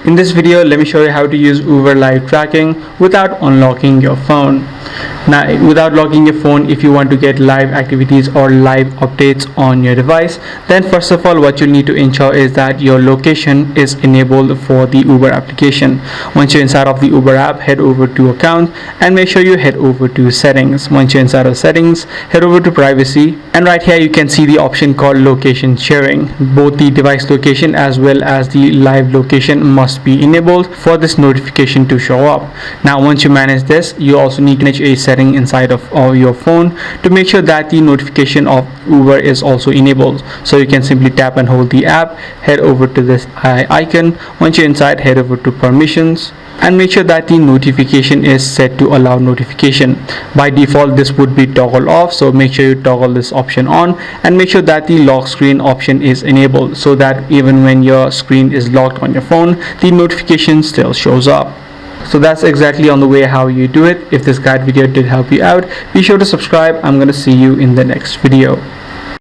In this video, let me show you how to use Uber live tracking without unlocking your phone. Now, without locking your phone, if you want to get live activities or live updates on your device, then first of all, what you need to ensure is that your location is enabled for the Uber application. Once you're inside of the Uber app, head over to account and make sure you head over to settings. Once you're inside of settings, head over to privacy, and right here you can see the option called location sharing. Both the device location as well as the live location must be enabled for this notification to show up. Now, once you manage this, you also need to manage a setting inside of your phone to make sure that the notification of Uber is also enabled. So you can simply tap and hold the app, head over to this icon. Once you're inside, head over to permissions and make sure that the notification is set to allow notification. By default, this would be toggle off, so make sure you toggle this option on and make sure that the lock screen option is enabled so that even when your screen is locked on your phone, the notification still shows up. So that's exactly on the way how you do it. If this guide video did help you out, be sure to subscribe. I'm going to see you in the next video.